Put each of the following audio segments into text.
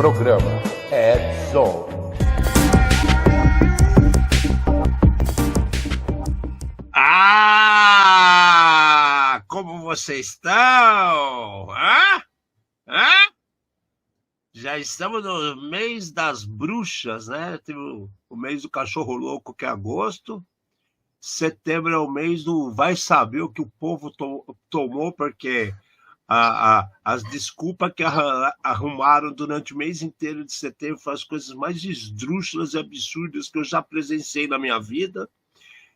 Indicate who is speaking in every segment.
Speaker 1: Programa Edson.
Speaker 2: Como vocês estão? Já estamos no mês das bruxas, né? Teve o mês do cachorro louco, que é agosto. Setembro é o mês do vai saber o que o povo tomou, porque as desculpas que arrumaram durante o mês inteiro de setembro foram as coisas mais esdrúxulas e absurdas que eu já presenciei na minha vida.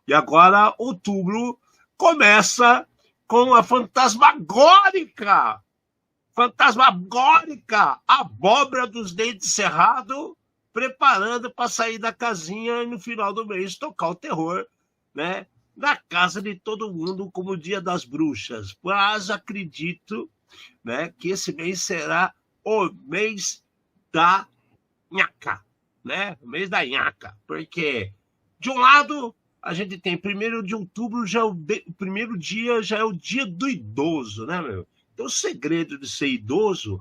Speaker 2: E agora, outubro começa com a fantasmagórica, abóbora dos dentes cerrados, preparando para sair da casinha e no final do mês tocar o terror, né? Na casa de todo mundo, como o Dia das Bruxas. Mas acredito, né, que esse mês será o mês da nhaca, né? O mês da nhaca, porque, de um lado, a gente tem 1º de outubro, o primeiro dia já é o dia do idoso, né, meu? Então, o segredo de ser idoso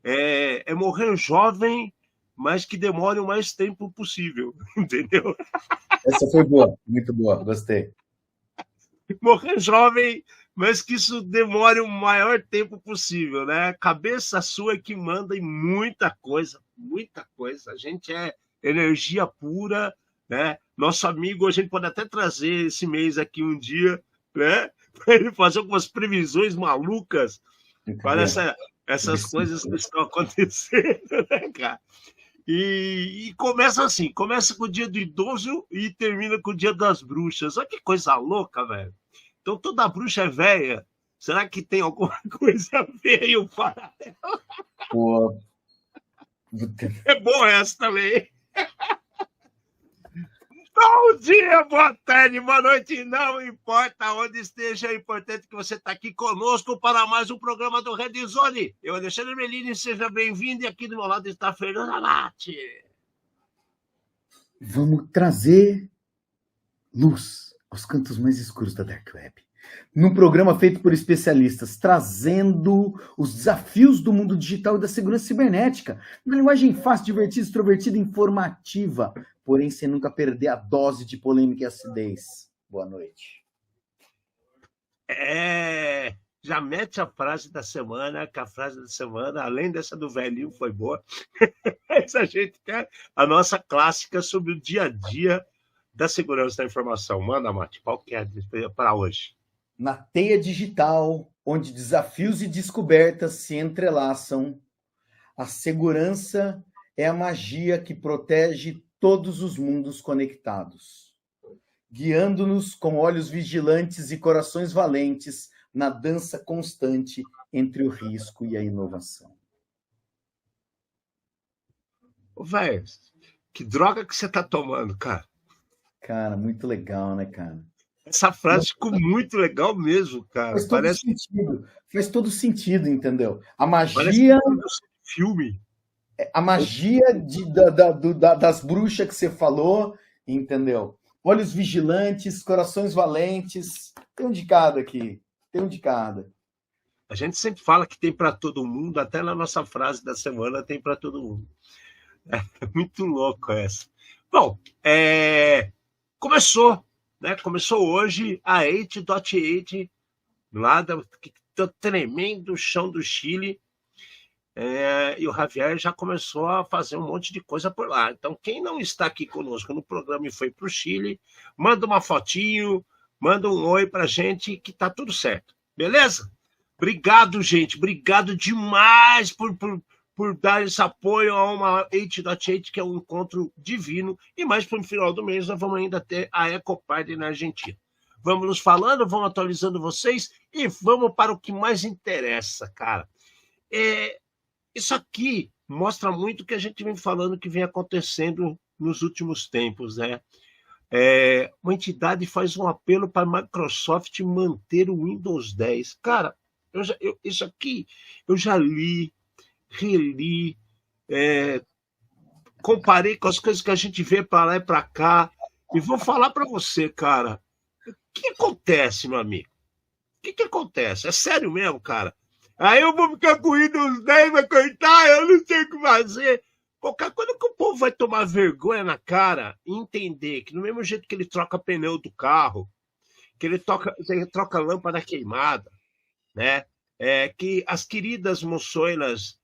Speaker 2: é morrer jovem, mas que demore o mais tempo possível, entendeu?
Speaker 3: Essa foi boa, muito boa, gostei.
Speaker 2: Morrer jovem, mas que isso demore o maior tempo possível, né? Cabeça sua é que manda em muita coisa, muita coisa. A gente é energia pura, né? Nosso amigo, a gente pode até trazer esse mês aqui um dia, né? Para ele fazer algumas previsões malucas para essas coisas que estão acontecendo, né, cara? E começa assim, começa com o dia do idoso e termina com o dia das bruxas. Olha que coisa louca, velho. Então toda bruxa é velha. Será que tem alguma coisa veio paralelo?
Speaker 3: Pô.
Speaker 2: É bom essa também. Bom dia, boa tarde, boa noite, não importa onde esteja, é importante que você está aqui conosco para mais um programa do Red Zone. Eu, Alexandre Melini, seja bem-vindo, e aqui do meu lado está a Fernanda Latti.
Speaker 3: Vamos trazer luz aos cantos mais escuros da Dark Web. Num programa feito por especialistas, trazendo os desafios do mundo digital e da segurança cibernética, uma linguagem fácil, divertida, extrovertida e informativa, porém sem nunca perder a dose de polêmica e acidez. Boa noite.
Speaker 2: Já mete a frase da semana, que a frase da semana, além dessa do velhinho, foi boa. Mas a gente quer a nossa clássica sobre o dia a dia da segurança da informação. Manda, Mate, qual que é para hoje?
Speaker 3: Na teia digital, onde desafios e descobertas se entrelaçam, a segurança é a magia que protege todos os mundos conectados, guiando-nos com olhos vigilantes e corações valentes na dança constante entre o risco e a inovação.
Speaker 2: Velho, que droga que você tá tomando, cara?
Speaker 3: Cara, muito legal, né, cara?
Speaker 2: Essa frase ficou muito legal mesmo, cara.
Speaker 3: Faz todo sentido, entendeu? A magia...
Speaker 2: filme.
Speaker 3: A magia das bruxas que você falou, entendeu? Olhos vigilantes, corações valentes. Tem um de cada aqui.
Speaker 2: A gente sempre fala que tem para todo mundo, até na nossa frase da semana tem para todo mundo. É muito louco essa. Bom, começou, né? Começou hoje a 8.8, lá do tremendo chão do Chile. E o Javier já começou a fazer um monte de coisa por lá. Então, quem não está aqui conosco no programa e foi para o Chile, manda uma fotinho, manda um oi para a gente, que tá tudo certo. Beleza? Obrigado, gente. Obrigado demais por dar esse apoio a uma 8.8, que é um encontro divino. E mais para o final do mês, nós vamos ainda ter a Eco Party na Argentina. Vamos nos falando, vamos atualizando vocês e vamos para o que mais interessa, cara. Isso aqui mostra muito o que a gente vem falando que vem acontecendo nos últimos tempos, né? Uma entidade faz um apelo para a Microsoft manter o Windows 10. Cara, isso aqui eu já li, reli, comparei com as coisas que a gente vê para lá e para cá, e vou falar para você, cara, o que acontece, meu amigo? O que acontece? É sério mesmo, cara? Aí eu vou ficar com o Windows 10, vai cortar, eu não sei o que fazer. Qualquer coisa que o povo vai tomar vergonha na cara e entender que, do mesmo jeito que ele troca pneu do carro, que ele troca lâmpada queimada, né? Que as queridas moçoilas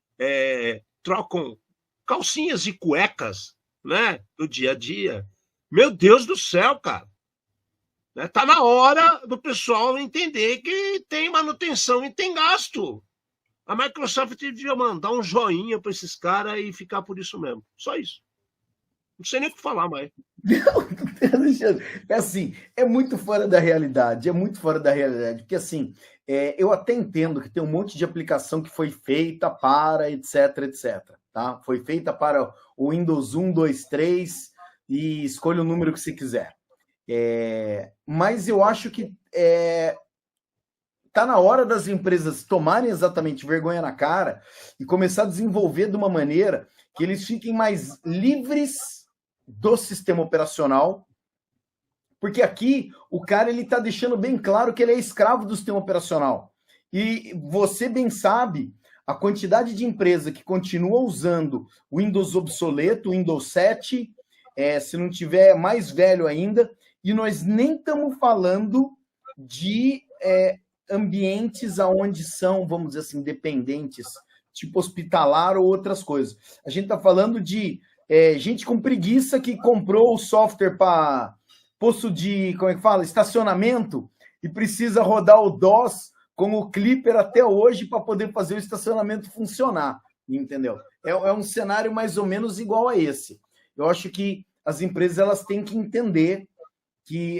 Speaker 2: trocam calcinhas e cuecas, né? No dia a dia. Meu Deus do céu, cara. Né? Tá na hora do pessoal entender que tem manutenção e tem gasto. A Microsoft devia mandar um joinha para esses caras e ficar por isso mesmo. Só isso. Não sei nem o que falar mais.
Speaker 3: É assim, é muito fora da realidade, porque assim, eu até entendo que tem um monte de aplicação que foi feita para, etc, tá? Foi feita para o Windows 1, 2, 3 e escolha o número que você quiser. Mas eu acho que tá na hora das empresas tomarem exatamente vergonha na cara e começar a desenvolver de uma maneira que eles fiquem mais livres do sistema operacional, porque aqui o cara ele está deixando bem claro que ele é escravo do sistema operacional. E você bem sabe a quantidade de empresa que continua usando o Windows obsoleto, o Windows 7, se não tiver mais velho ainda, e nós nem estamos falando de ambientes onde são, vamos dizer assim, dependentes, tipo hospitalar ou outras coisas. A gente está falando de gente com preguiça que comprou o software para posto de, como é que fala, estacionamento e precisa rodar o DOS com o Clipper até hoje para poder fazer o estacionamento funcionar, entendeu? É um cenário mais ou menos igual a esse. Eu acho que as empresas elas têm que entender que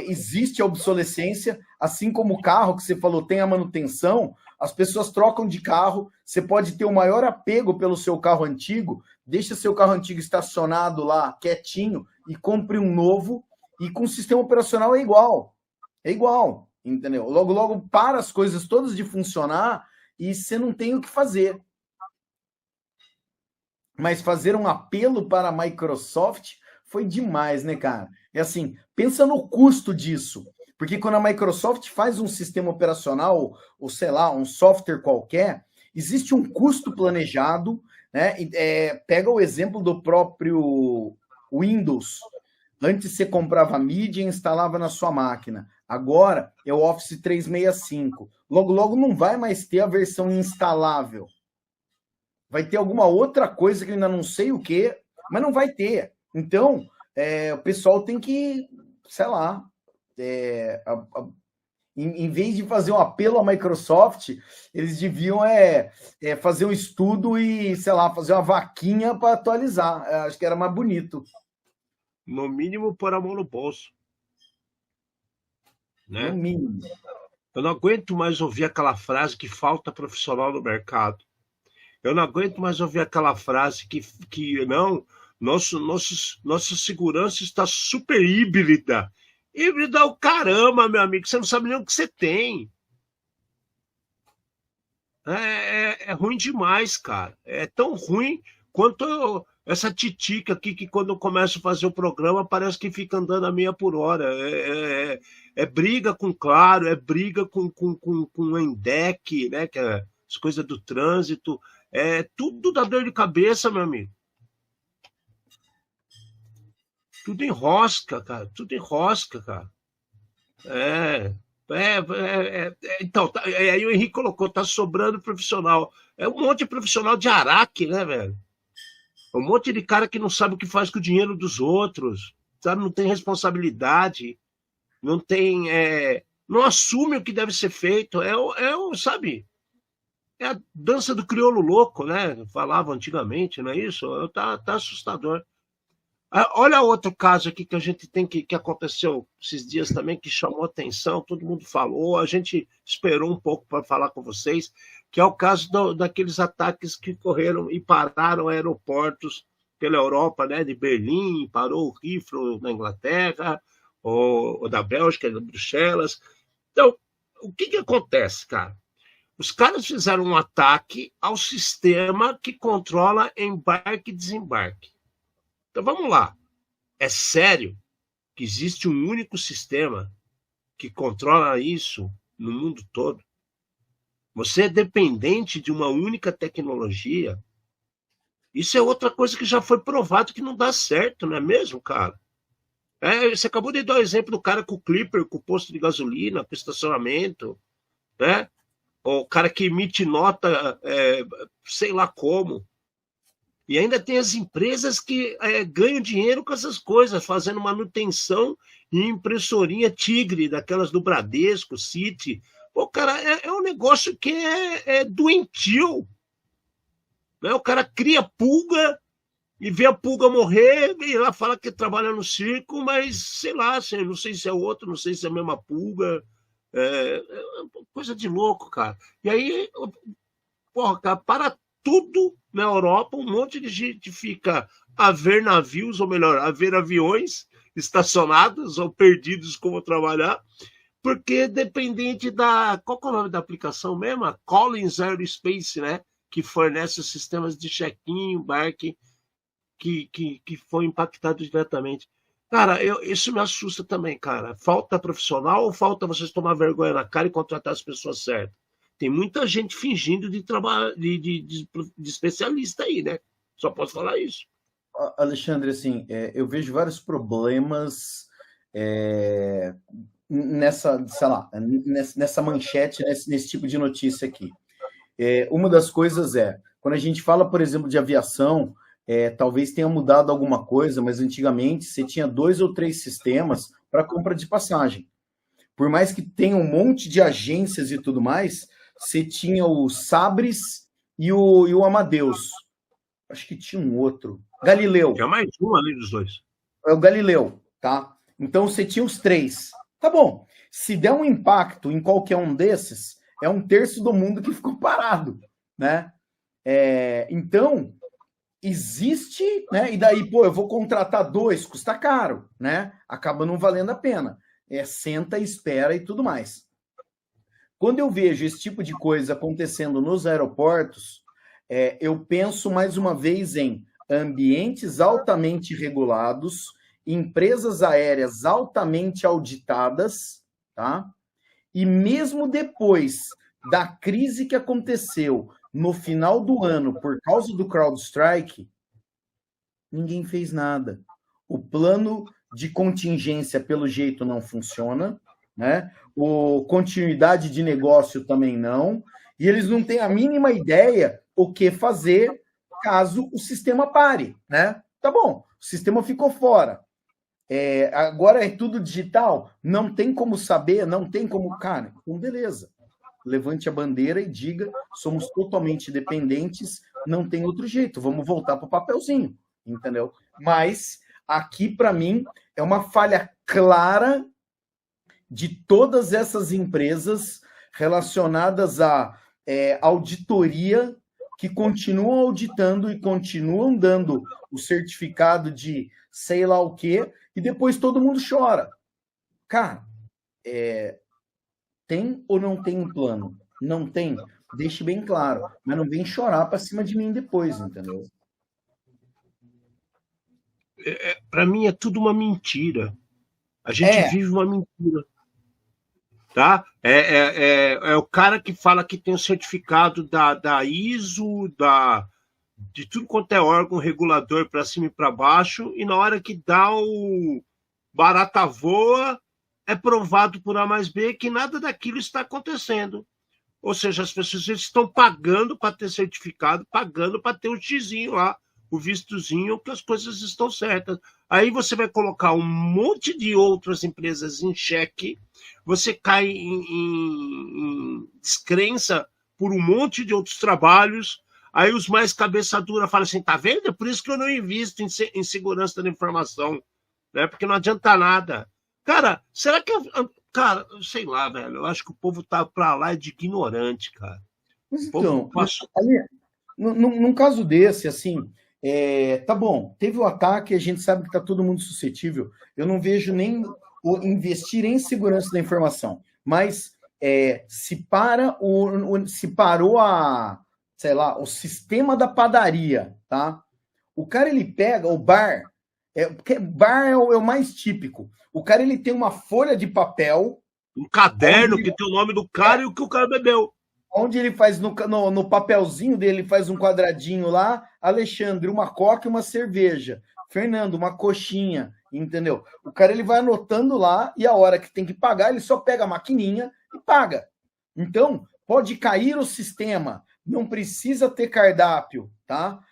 Speaker 3: existe a obsolescência, assim como o carro que você falou tem a manutenção, as pessoas trocam de carro, você pode ter o maior apego pelo seu carro antigo, deixa seu carro antigo estacionado lá, quietinho, e compre um novo, e com o sistema operacional é igual, entendeu? Logo, logo para as coisas todas de funcionar e você não tem o que fazer. Mas fazer um apelo para a Microsoft foi demais, né, cara? É assim, pensa no custo disso. Porque quando a Microsoft faz um sistema operacional, ou sei lá, um software qualquer, existe um custo planejado, né? Pega o exemplo do próprio Windows. Antes você comprava a mídia e instalava na sua máquina. Agora é o Office 365. Logo, logo não vai mais ter a versão instalável. Vai ter alguma outra coisa que eu ainda não sei o que, mas não vai ter. Então, o pessoal tem que, sei lá, em vez de fazer um apelo à Microsoft, eles deviam fazer um estudo e, sei lá, fazer uma vaquinha para atualizar. Acho que era mais bonito.
Speaker 2: No mínimo, pôr a mão no bolso. Né?
Speaker 3: No mínimo.
Speaker 2: Eu não aguento mais ouvir aquela frase que falta profissional no mercado. Eu não aguento mais ouvir aquela frase que não, nossa segurança está super híbrida. Híbrida é o caramba, meu amigo, você não sabe nem o que você tem. É ruim demais, cara. É tão ruim quanto essa titica aqui que quando eu começo a fazer o programa parece que fica andando a meia por hora. É briga com Claro, é briga com o ENDEC, né, que é as coisas do trânsito. Tudo dá dor de cabeça, meu amigo. Tudo enrosca, cara. Tudo enrosca, cara. Então, aí o Henrique colocou, tá sobrando profissional. É um monte de profissional de araque, né, velho? Um monte de cara que não sabe o que faz com o dinheiro dos outros, sabe? Não tem responsabilidade, não tem, não assume o que deve ser feito. Sabe? É a dança do crioulo louco, né? Falava antigamente, não é isso? Tá assustador. Olha outro caso aqui que a gente tem que aconteceu esses dias também, que chamou atenção, todo mundo falou, a gente esperou um pouco para falar com vocês, que é o caso daqueles ataques que correram e pararam aeroportos pela Europa, né, de Berlim, parou o Heathrow na Inglaterra, ou da Bélgica, de Bruxelas. Então, o que acontece, cara? Os caras fizeram um ataque ao sistema que controla embarque e desembarque. Então vamos lá. É sério que existe um único sistema que controla isso no mundo todo? Você é dependente de uma única tecnologia. Isso é outra coisa que já foi provado que não dá certo, não é mesmo, cara? Você acabou de dar o exemplo do cara com o Clipper, com o posto de gasolina, com o estacionamento, né? O cara que emite nota, sei lá como. E ainda tem as empresas que ganham dinheiro com essas coisas, fazendo manutenção em impressorinha Tigre, daquelas do Bradesco, Citi. Pô, cara, é um negócio que é doentio. Né? O cara cria pulga e vê a pulga morrer, e lá fala que trabalha no circo, mas sei lá, assim, não sei se é outro, não sei se é a mesma pulga. É coisa de louco, cara. E aí, porra, cara, para tudo na Europa, um monte de gente fica a ver navios, ou melhor, a ver aviões estacionados ou perdidos como trabalhar, porque dependente da... Qual que é o nome da aplicação mesmo? A Collins Aerospace, né? Que fornece os sistemas de check-in, embarque, que foi impactado diretamente. Cara, isso me assusta também, cara. Falta profissional ou falta vocês tomar vergonha na cara e contratar as pessoas certas? Tem muita gente fingindo de trabalho de especialista aí, né? Só posso falar isso.
Speaker 3: Alexandre, assim, eu vejo vários problemas nessa, sei lá, nessa manchete, nesse tipo de notícia aqui. Uma das coisas quando a gente fala, por exemplo, de aviação, talvez tenha mudado alguma coisa, mas antigamente você tinha 2 ou 3 sistemas para compra de passagem. Por mais que tenha um monte de agências e tudo mais, você tinha o Sabres e o Amadeus. Acho que tinha um outro. Galileu.
Speaker 2: Tinha mais um ali dos dois.
Speaker 3: É o Galileu, tá? Então você tinha os 3. Tá bom. Se der um impacto em qualquer um desses, é 1/3 do mundo que ficou parado, né? Então, existe, né? E daí, pô, eu vou contratar 2, custa caro, né? Acaba não valendo a pena. Senta, espera e tudo mais. Quando eu vejo esse tipo de coisa acontecendo nos aeroportos, eu penso mais uma vez em ambientes altamente regulados, empresas aéreas altamente auditadas, tá? E mesmo depois da crise que aconteceu no final do ano por causa do CrowdStrike, ninguém fez nada. O plano de contingência, pelo jeito, não funciona, né? O continuidade de negócio também não, e eles não têm a mínima ideia o que fazer caso o sistema pare, né? Tá bom, o sistema ficou fora. Agora é tudo digital, não tem como saber, não tem como... Cara, então beleza. Levante a bandeira e diga, somos totalmente dependentes, não tem outro jeito, vamos voltar para o papelzinho, entendeu? Mas aqui, para mim, é uma falha clara de todas essas empresas relacionadas à auditoria, que continuam auditando e continuam dando o certificado de sei lá o quê, e depois todo mundo chora. Cara, tem ou não tem um plano? Não tem? Deixe bem claro, mas não vem chorar para cima de mim depois, entendeu?
Speaker 2: Para mim é tudo uma mentira. A gente vive uma mentira. Tá? É o cara que fala que tem o certificado da ISO, de tudo quanto é órgão regulador para cima e para baixo, e na hora que dá o barata voa, é provado por A mais B que nada daquilo está acontecendo. Ou seja, as pessoas estão pagando para ter certificado, pagando para ter o xizinho lá, o vistozinho, que as coisas estão certas. Aí você vai colocar um monte de outras empresas em xeque, você cai em descrença por um monte de outros trabalhos, aí os mais cabeça dura falam assim, tá vendo? É por isso que eu não invisto em segurança da informação, né? Porque não adianta nada. Cara, será que... Cara, sei lá, velho, eu acho que o povo tá pra lá de ignorante, cara.
Speaker 3: Então, num caso desse, assim, tá bom, teve o ataque, a gente sabe que tá todo mundo suscetível, eu não vejo nem o investir em segurança da informação, mas se parou sei lá, o sistema da padaria, tá? O cara, ele pega o bar, porque bar é o mais típico. O cara, ele tem uma folha de papel,
Speaker 2: um caderno que tem o nome do cara e o que o cara bebeu.
Speaker 3: Onde ele faz no papelzinho dele, ele faz um quadradinho lá, Alexandre, uma coca e uma cerveja. Fernando, uma coxinha, entendeu? O cara ele vai anotando lá e a hora que tem que pagar, ele só pega a maquininha e paga. Então, pode cair o sistema, não precisa ter cardápio, tá?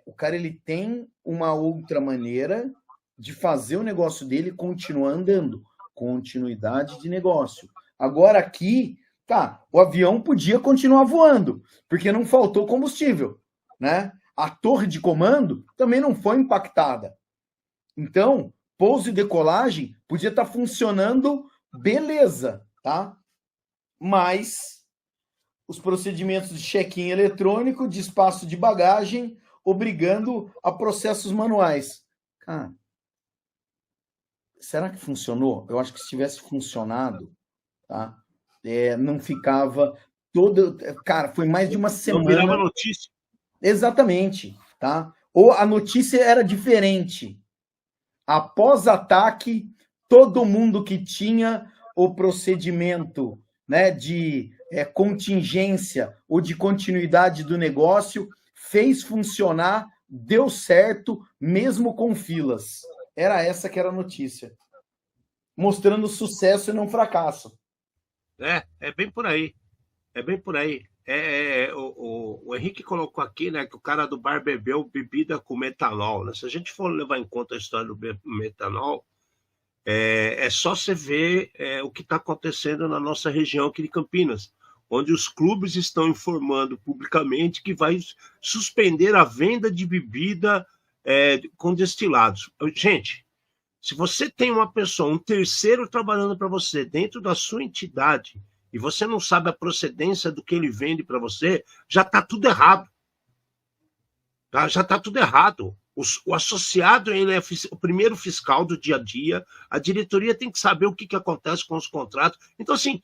Speaker 3: O cara ele tem uma outra maneira de fazer o negócio dele continuar andando. Continuidade de negócio. Agora aqui, tá, o avião podia continuar voando, porque não faltou combustível, né? A torre de comando também não foi impactada. Então, pouso e decolagem podia estar funcionando beleza, tá? Mas os procedimentos de check-in eletrônico, de espaço de bagagem, obrigando a processos manuais. Cara, será que funcionou? Eu acho que se tivesse funcionado, tá? Não ficava todo... Cara, foi mais de uma semana... Não
Speaker 2: virava notícia.
Speaker 3: Exatamente, tá? Ou a notícia era diferente. Após ataque, todo mundo que tinha o procedimento, né, de contingência ou de continuidade do negócio fez funcionar, deu certo, mesmo com filas. Era essa que era a notícia. Mostrando sucesso e não fracasso.
Speaker 2: É bem por aí. É bem por aí. O Henrique colocou aqui, né, que o cara do bar bebeu bebida com metanol, né? Se a gente for levar em conta a história do metanol, é só você ver o que está acontecendo na nossa região aqui de Campinas, onde os clubes estão informando publicamente que vai suspender a venda de bebida com destilados. Gente, se você tem uma pessoa, um terceiro trabalhando para você dentro da sua entidade, e você não sabe a procedência do que ele vende para você, já está tudo errado. Tá? Já está tudo errado. O associado ele é o primeiro fiscal do dia a dia, a diretoria tem que saber o que acontece com os contratos. Então, assim,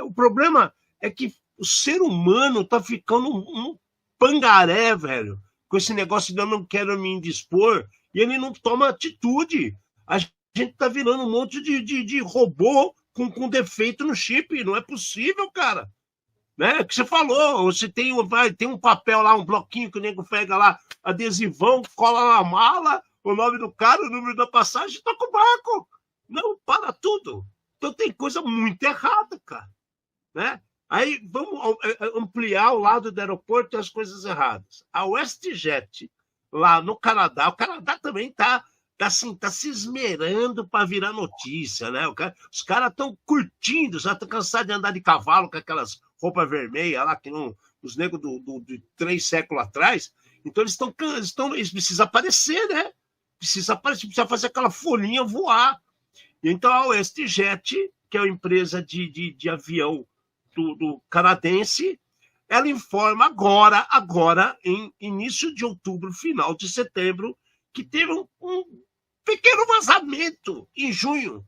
Speaker 2: o problema é que o ser humano está ficando um pangaré, velho, com esse negócio de eu não quero me indispor, e ele não toma atitude. A gente está virando um monte de robô com defeito no chip. Não é possível, cara. Né? O que você falou, você tem um papel lá, um bloquinho que o nego pega lá, adesivão, cola na mala, o nome do cara, o número da passagem, toca o barco. Não, para tudo. Então tem coisa muito errada, cara. Né? Aí vamos ampliar o lado do aeroporto e as coisas erradas. A WestJet, lá no Canadá, o Canadá também está se esmerando para virar notícia, né? Os caras estão curtindo, já estão cansados de andar de cavalo com aquelas roupas vermelhas lá, que não, os negros de 3 séculos atrás. Então eles precisam aparecer, né? Precisa fazer aquela folhinha voar. Então a WestJet, que é a empresa de avião do canadense, ela informa agora, em início de outubro, final de setembro, que teve um pequeno vazamento em junho,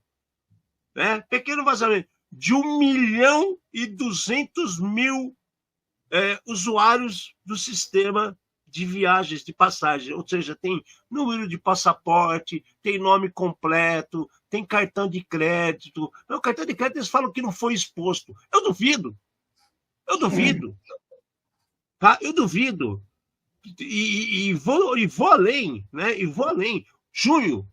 Speaker 2: né? Pequeno vazamento de 1.200.000 usuários do sistema de viagens, de passagem, ou seja, tem número de passaporte, tem nome completo, tem cartão de crédito. Não, cartão de crédito eles falam que não foi exposto. Eu duvido. Tá? Eu duvido. E vou além, né? E vou além. Junho,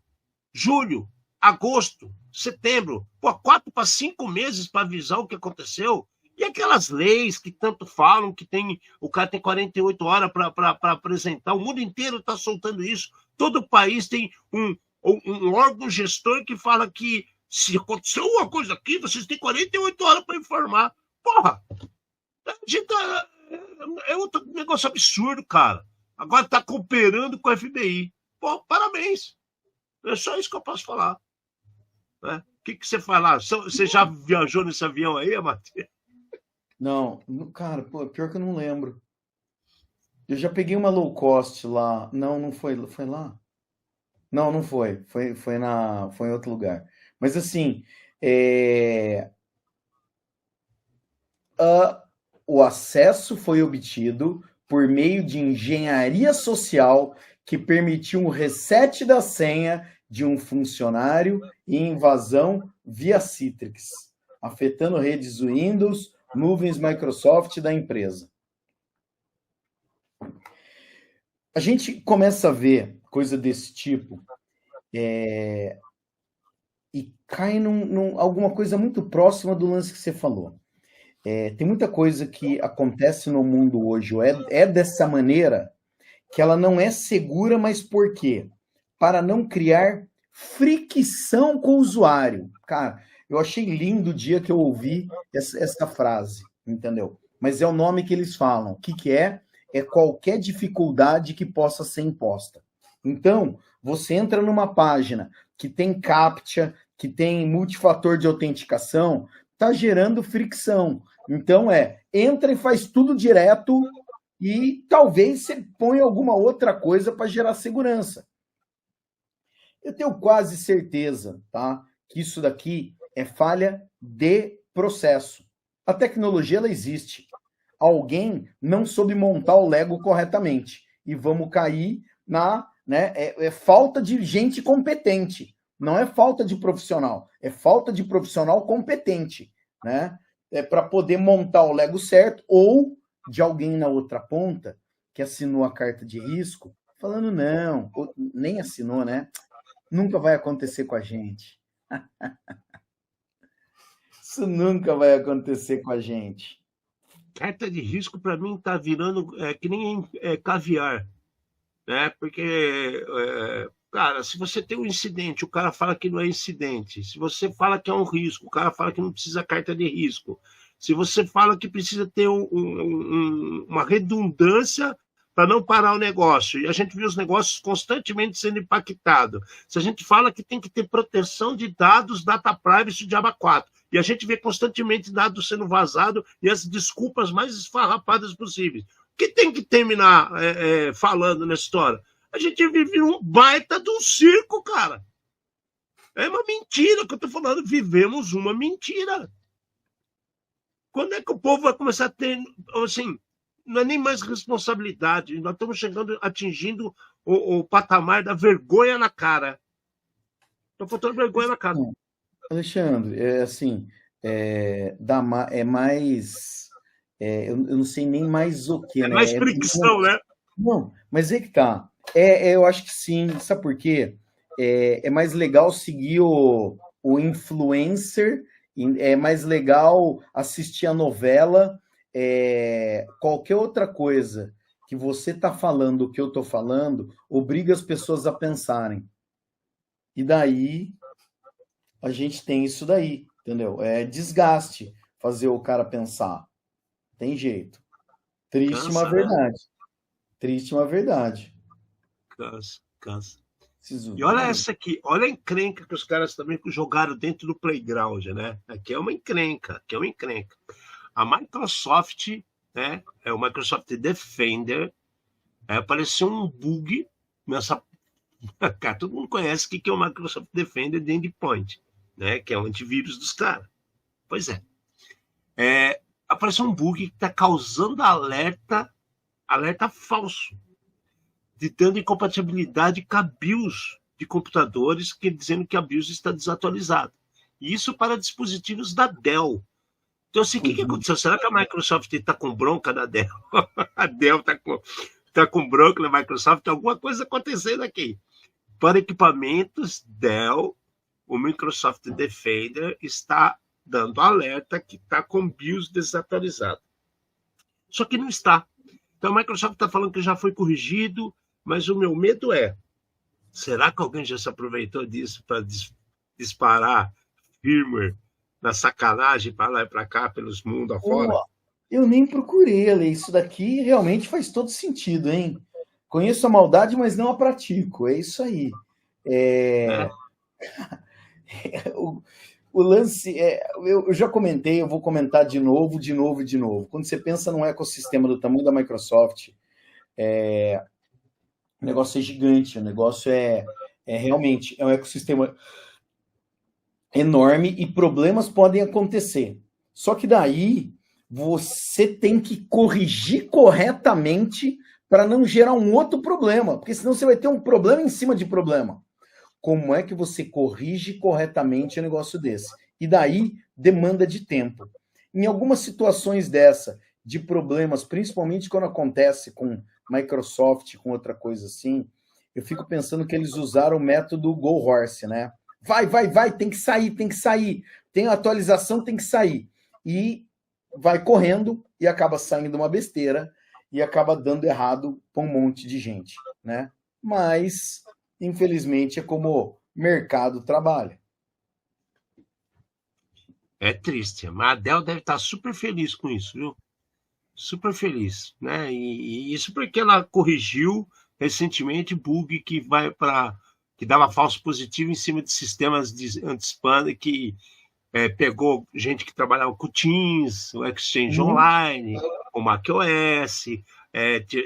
Speaker 2: julho, agosto, setembro, 4 para 5 meses para avisar o que aconteceu. E aquelas leis que tanto falam que o cara tem 48 horas para apresentar, o mundo inteiro está soltando isso. Todo país tem um órgão gestor que fala que se aconteceu uma coisa aqui, vocês têm 48 horas para informar. Porra! É outro negócio absurdo, cara. Agora está cooperando com a FBI. Pô, parabéns. É só isso que eu posso falar. Né? O que você faz lá? Você já viajou nesse avião aí, Matheus?
Speaker 3: Não, cara, pô, pior que eu não lembro. Eu já peguei uma low cost lá. Não foi. Foi lá? Não foi. Foi em outro lugar. Mas assim, o acesso foi obtido por meio de engenharia social que permitiu um reset da senha de um funcionário e invasão via Citrix, afetando redes Windows, Nuvens Microsoft da empresa. A gente começa a ver coisa desse tipo e cai alguma coisa muito próxima do lance que você falou. Tem muita coisa que acontece no mundo hoje, ou é dessa maneira, que ela não é segura, mas por quê? Para não criar fricção com o usuário. Cara, eu achei lindo o dia que eu ouvi essa frase, entendeu? Mas é o nome que eles falam. O que é? É qualquer dificuldade que possa ser imposta. Então, você entra numa página que tem CAPTCHA, que tem multifator de autenticação, está gerando fricção. Então, entra e faz tudo direto e talvez você ponha alguma outra coisa para gerar segurança. Eu tenho quase certeza, tá, que isso daqui é falha de processo. A tecnologia, ela existe. Alguém não soube montar o Lego corretamente. E vamos cair na... né, é falta de gente competente. Não é falta de profissional. É falta de profissional competente. Né? Para poder montar o Lego certo, ou de alguém na outra ponta que assinou a carta de risco, falando não, nem assinou, né? Nunca vai acontecer com a gente. Isso nunca vai acontecer com a gente.
Speaker 2: Carta de risco, para mim, está virando que nem caviar. Né? Porque, cara, se você tem um incidente, o cara fala que não é incidente. Se você fala que é um risco, o cara fala que não precisa carta de risco. Se você fala que precisa ter uma redundância para não parar o negócio, e a gente vê os negócios constantemente sendo impactados. Se a gente fala que tem que ter proteção de dados, data privacy, diabo 4, e a gente vê constantemente dados sendo vazados e as desculpas mais esfarrapadas possíveis. O que tem que terminar falando nessa história? A gente vive um baita de um circo, cara. É uma mentira que eu estou falando. Vivemos uma mentira. Quando é que o povo vai começar a ter, assim, não é nem mais responsabilidade, nós estamos atingindo o patamar da vergonha na cara. Estou faltando vergonha na cara.
Speaker 3: Alexandre, mais... eu não sei nem mais o que,
Speaker 2: né?
Speaker 3: É
Speaker 2: mais fricção, né?
Speaker 3: Não, mas é que tá. Eu acho que sim. Sabe por quê? É mais legal seguir o influencer, é mais legal assistir a novela, qualquer outra coisa que você está falando, o que eu estou falando, obriga as pessoas a pensarem. E daí a gente tem isso daí, entendeu? É desgaste fazer o cara pensar. Tem jeito. Triste, uma verdade. Triste, uma verdade.
Speaker 2: Cansa. E olha essa aqui, olha a encrenca que os caras também jogaram dentro do playground, né? Aqui é uma encrenca. A Microsoft, né? É o Microsoft Defender. Apareceu um bug nessa... Cara, todo mundo conhece o que é o Microsoft Defender de endpoint, né? Que é o antivírus dos caras. Pois é. Apareceu um bug que está causando alerta falso, dando incompatibilidade com a BIOS de computadores, dizendo que a BIOS está desatualizada. E isso para dispositivos da Dell. Então, assim, o que aconteceu? Será que a Microsoft está com bronca da Dell? A Dell está com bronca na Microsoft? Tem alguma coisa acontecendo aqui. Para equipamentos Dell, o Microsoft Defender está dando alerta que está com BIOS desatualizado. Só que não está. Então a Microsoft está falando que já foi corrigido, mas o meu medo será que alguém já se aproveitou disso para disparar firmware na sacanagem para lá e para cá, pelos mundos afora?
Speaker 3: Eu nem procurei, Ale. Isso daqui realmente faz todo sentido, hein? Conheço a maldade, mas não a pratico. É isso aí. O lance, eu já comentei, eu vou comentar de novo. Quando você pensa num ecossistema do tamanho da Microsoft, o negócio é gigante, o negócio realmente um ecossistema enorme e problemas podem acontecer. Só que daí você tem que corrigir corretamente para não gerar um outro problema, porque senão você vai ter um problema em cima de problema. Como é que você corrige corretamente um negócio desse? E daí, demanda de tempo. em algumas situações dessa, de problemas, principalmente quando acontece com Microsoft, com outra coisa assim, eu fico pensando que eles usaram o método Go Horse, né? Vai, tem que sair. Tem atualização, tem que sair. E vai correndo e acaba saindo uma besteira e acaba dando errado para um monte de gente, né? Mas, infelizmente, é como o mercado trabalha.
Speaker 2: É triste, mas a Dell deve estar super feliz com isso, viu? Super feliz, né? E isso porque ela corrigiu recentemente bug que dava falso positivo em cima de sistemas de anti-spam que pegou gente que trabalhava com Teams, o Exchange Online, o macOS,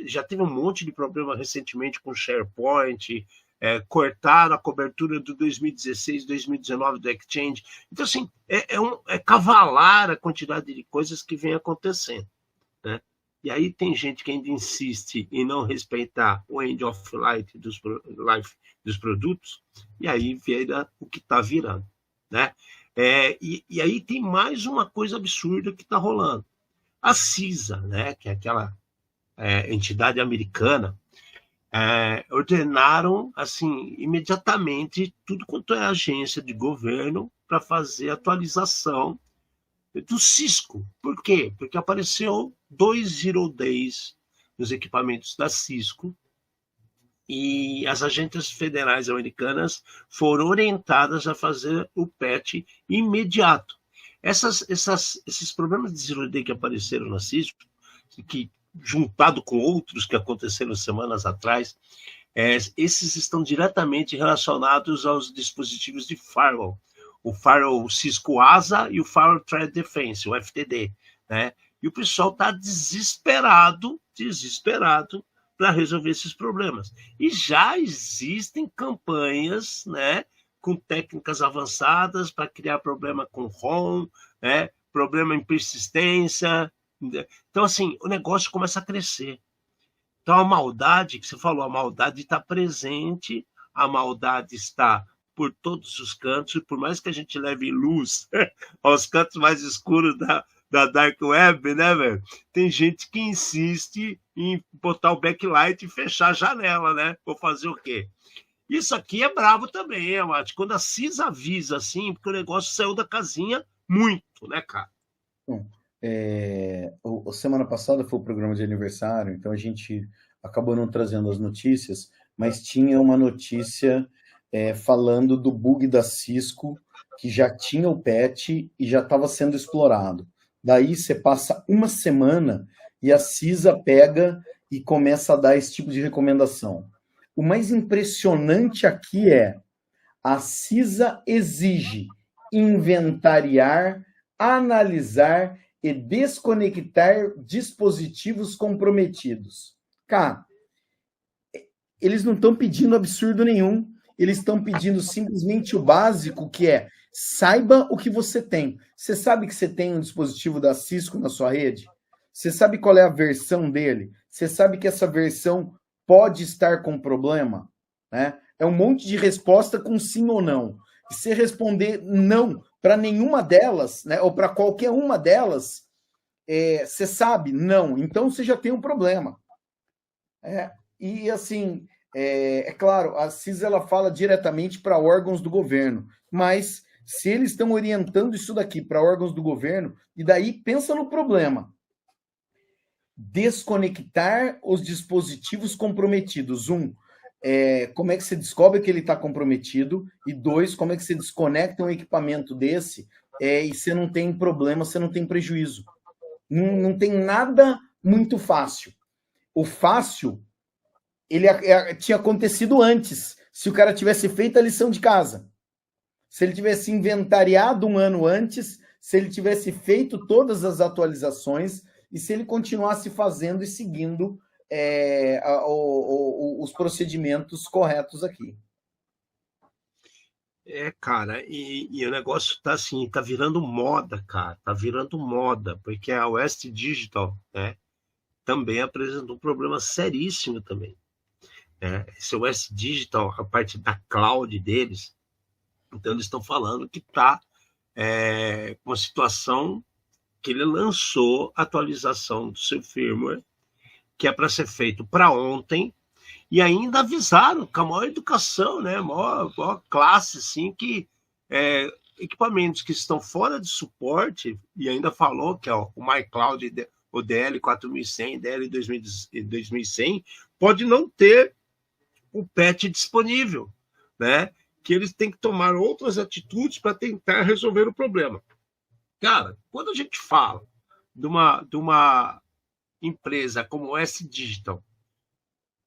Speaker 2: já teve um monte de problema recentemente com SharePoint, cortaram a cobertura do 2016, 2019 do Exchange. Então, assim, é cavalar a quantidade de coisas que vem acontecendo, né? E aí tem gente que ainda insiste em não respeitar o end of life dos produtos, e aí vira o que está virando, né? E aí tem mais uma coisa absurda que está rolando. A CISA, né, que é aquela entidade americana, ordenaram assim imediatamente tudo quanto é agência de governo para fazer atualização do Cisco. Por quê? Porque apareceu 2 Zero Days nos equipamentos da Cisco e as agências federais americanas foram orientadas a fazer o patch imediato. Esses problemas de Zero Day que apareceram na Cisco, que juntado com outros que aconteceram semanas atrás, esses estão diretamente relacionados aos dispositivos de firewall. O firewall Cisco ASA e o Firewall Threat Defense, o FTD, né? E o pessoal está desesperado para resolver esses problemas. E já existem campanhas, né, com técnicas avançadas para criar problema com ROM, né, problema em persistência. Então, assim, o negócio começa a crescer. Então, a maldade, que você falou, a maldade está presente, a maldade está por todos os cantos, e por mais que a gente leve luz aos cantos mais escuros da Dark Web, né, velho? Tem gente que insiste em botar o backlight e fechar a janela, né? Vou fazer o quê? Isso aqui é bravo também, eu acho. Quando a CISA avisa assim, porque o negócio saiu da casinha muito, né, cara?
Speaker 3: Bom, semana passada foi o programa de aniversário, então a gente acabou não trazendo as notícias, mas tinha uma notícia falando do bug da Cisco, que já tinha o patch e já estava sendo explorado. Daí você passa uma semana e a CISA pega e começa a dar esse tipo de recomendação. O mais impressionante aqui é a CISA exige inventariar, analisar e desconectar dispositivos comprometidos. Cara, eles não estão pedindo absurdo nenhum, eles estão pedindo simplesmente o básico, que é saiba o que você tem. Você sabe que você tem um dispositivo da Cisco na sua rede? Você sabe qual é a versão dele? Você sabe que essa versão pode estar com problema? Né? É um monte de resposta com sim ou não. E se responder não para nenhuma delas, né, ou para qualquer uma delas, você sabe, não. Então você já tem um problema. E assim, claro, a CISA ela fala diretamente para órgãos do governo, mas se eles estão orientando isso daqui para órgãos do governo, e daí pensa no problema. Desconectar os dispositivos comprometidos. Como é que você descobre que ele está comprometido? E 2, como é que você desconecta um equipamento desse e você não tem problema, você não tem prejuízo? Não tem nada muito fácil. O fácil, ele tinha acontecido antes, se o cara tivesse feito a lição de casa. Se ele tivesse inventariado um ano antes, se ele tivesse feito todas as atualizações e se ele continuasse fazendo e seguindo os procedimentos corretos aqui.
Speaker 2: Cara, e o negócio tá assim, tá virando moda, cara, tá virando moda, porque a West Digital, né, também apresentou um problema seríssimo também. Esse West Digital, a parte da cloud deles, então eles estão falando que tá uma situação que ele lançou a atualização do seu firmware, que é para ser feito para ontem, e ainda avisaram com a maior educação, né? Maior classe, assim, que equipamentos que estão fora de suporte, e ainda falou que o MyCloud, o DL 4100, DL 2100, pode não ter o patch disponível, né? Que eles têm que tomar outras atitudes para tentar resolver o problema. Cara, quando a gente fala de uma empresa como o S-Digital,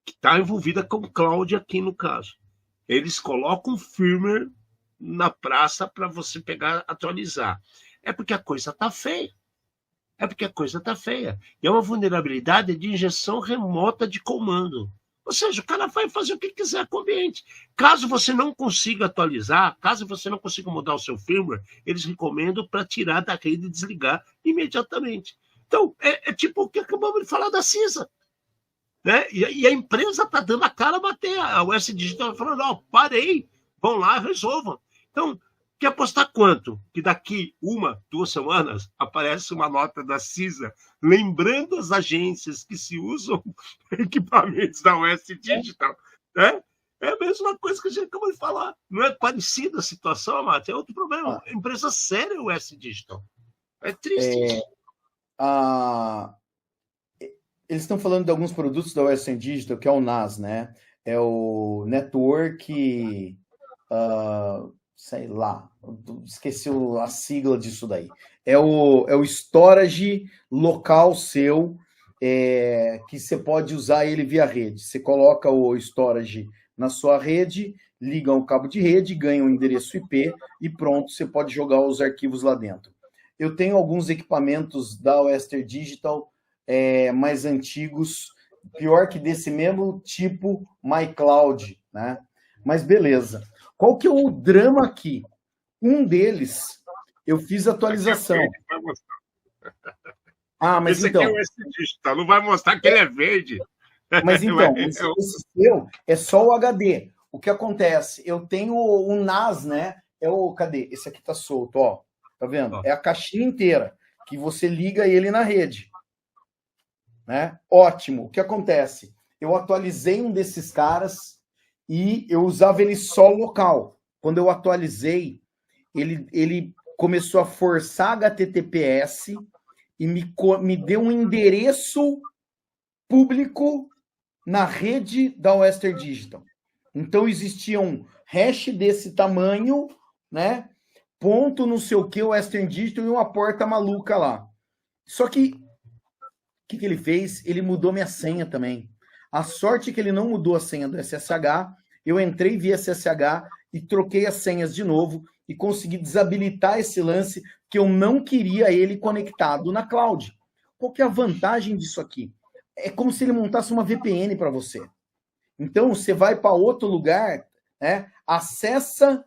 Speaker 2: que está envolvida com cloud aqui no caso, eles colocam firmware na praça para você pegar, atualizar. É porque a coisa está feia. É porque a coisa está feia. E é uma vulnerabilidade de injeção remota de comando. Ou seja, o cara vai fazer o que quiser com o ambiente. Caso você não consiga atualizar, caso você não consiga mudar o seu firmware, eles recomendam para tirar da rede e desligar imediatamente. Então, é tipo o que acabamos de falar da CISA. Né? E a empresa está dando a cara a bater. A US Digital está falando, ó, parei, vão lá, resolvam. Então, quer apostar quanto? Que daqui 2 semanas aparece uma nota da CISA lembrando as agências que se usam equipamentos da US Digital. Né? É a mesma coisa que a gente acabou de falar. Não é parecida a situação, Mato? É outro problema. Empresa séria o US Digital. É triste.
Speaker 3: Eles estão falando de alguns produtos da Western Digital, que é o NAS, né? É o Network, sei lá, esqueci a sigla disso daí. É o storage local seu, que você pode usar ele via rede. Você coloca o storage na sua rede, liga o cabo de rede, ganha um endereço IP e pronto, você pode jogar os arquivos lá dentro. Eu tenho alguns equipamentos da Western Digital mais antigos, pior que desse mesmo tipo MyCloud, né? Mas beleza. Qual que é o drama aqui? Um deles, eu fiz atualização. Mas
Speaker 2: esse
Speaker 3: então...
Speaker 2: aqui é o S-Digital, não vai mostrar que ele é verde.
Speaker 3: Mas então, esse seu é só o HD. O que acontece? Eu tenho um NAS, né? Cadê? Esse aqui tá solto, ó. Tá vendo? É a caixinha inteira, que você liga ele na rede. Né? Ótimo. O que acontece? Eu atualizei um desses caras e eu usava ele só local. Quando eu atualizei, ele começou a forçar HTTPS e me deu um endereço público na rede da Western Digital. Então existia um hash desse tamanho, né? Ponto não sei o que, Western Digital e uma porta maluca lá. Só que o que ele fez? Ele mudou minha senha também. A sorte é que ele não mudou a senha do SSH, eu entrei via SSH e troquei as senhas de novo e consegui desabilitar esse lance que eu não queria ele conectado na cloud. Qual que é a vantagem disso aqui? É como se ele montasse uma VPN para você. Então, você vai para outro lugar, né, acessa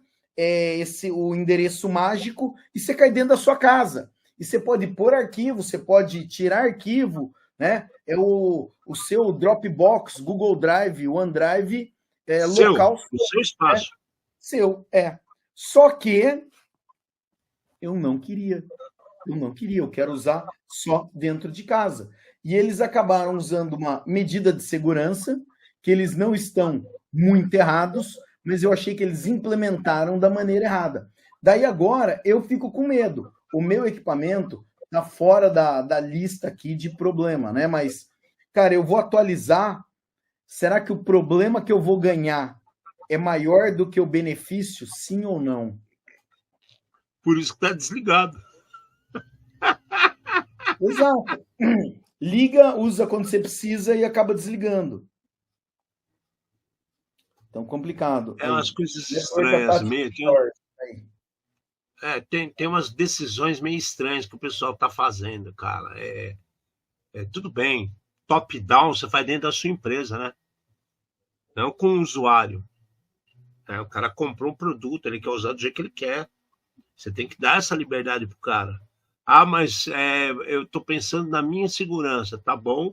Speaker 3: o endereço mágico e você cai dentro da sua casa. E você pode pôr arquivo, você pode tirar arquivo, né? É o seu Dropbox, Google Drive, OneDrive, local.
Speaker 2: O seu espaço.
Speaker 3: Seu. Só que eu não queria. Eu quero usar só dentro de casa. E eles acabaram usando uma medida de segurança, que eles não estão muito errados, mas eu achei que eles implementaram da maneira errada. Daí agora eu fico com medo. O meu equipamento está fora da lista aqui de problema, né? Mas, cara, eu vou atualizar. Será que o problema que eu vou ganhar é maior do que o benefício? Sim ou não?
Speaker 2: Por isso que está desligado.
Speaker 3: Exato. Liga, usa quando você precisa e acaba desligando. Então, complicado.
Speaker 2: É umas coisas estranhas meio. Tem umas decisões meio estranhas que o pessoal está fazendo, cara. Tudo bem. Top-down você faz dentro da sua empresa, né? Não com o usuário. O cara comprou um produto, ele quer usar do jeito que ele quer. Você tem que dar essa liberdade pro cara. Mas eu estou pensando na minha segurança. Tá bom,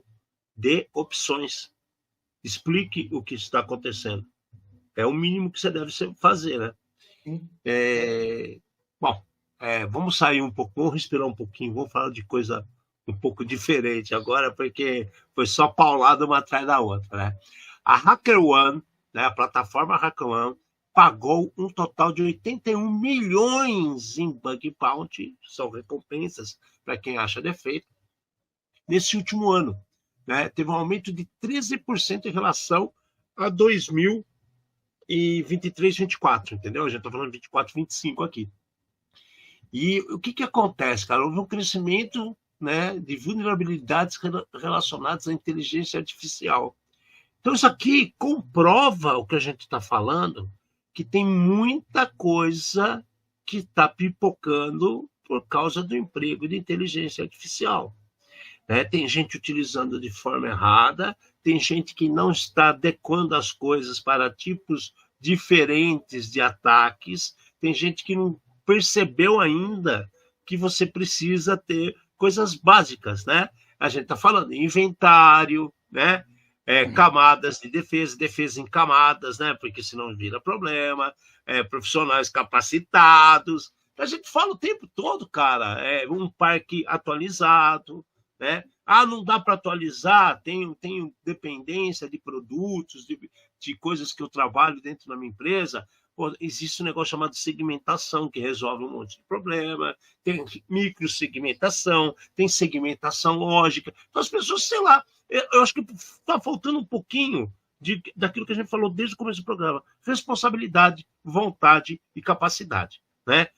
Speaker 2: dê opções. Explique o que está acontecendo. É o mínimo que você deve fazer, né? Bom, vamos sair um pouco, vamos respirar um pouquinho, vamos falar de coisa um pouco diferente agora, porque foi só paulada uma atrás da outra, né? A HackerOne, né, a plataforma HackerOne, pagou um total de 81 milhões em bug bounty, são recompensas para quem acha defeito, nesse último ano. Né? Teve um aumento de 13% em relação a 2023, 24, entendeu? A gente está falando 24, 25 aqui. E o que acontece, cara? Houve um crescimento, né, de vulnerabilidades relacionadas à inteligência artificial. Então, isso aqui comprova o que a gente está falando, que tem muita coisa que está pipocando por causa do emprego de inteligência artificial. Né? Tem gente utilizando de forma errada, tem gente que não está adequando as coisas para tipos diferentes de ataques, tem gente que não percebeu ainda que você precisa ter coisas básicas, né? A gente está falando inventário, né? Camadas de defesa, defesa em camadas, né? Porque senão vira problema, profissionais capacitados. A gente fala o tempo todo, cara, um parque atualizado, né? Não dá para atualizar, tenho dependência de produtos, de coisas que eu trabalho dentro da minha empresa. Pô, existe um negócio chamado segmentação, que resolve um monte de problema, tem microsegmentação, tem segmentação lógica. Então, as pessoas, sei lá, eu acho que está faltando um pouquinho daquilo que a gente falou desde o começo do programa: responsabilidade, vontade e capacidade. Né?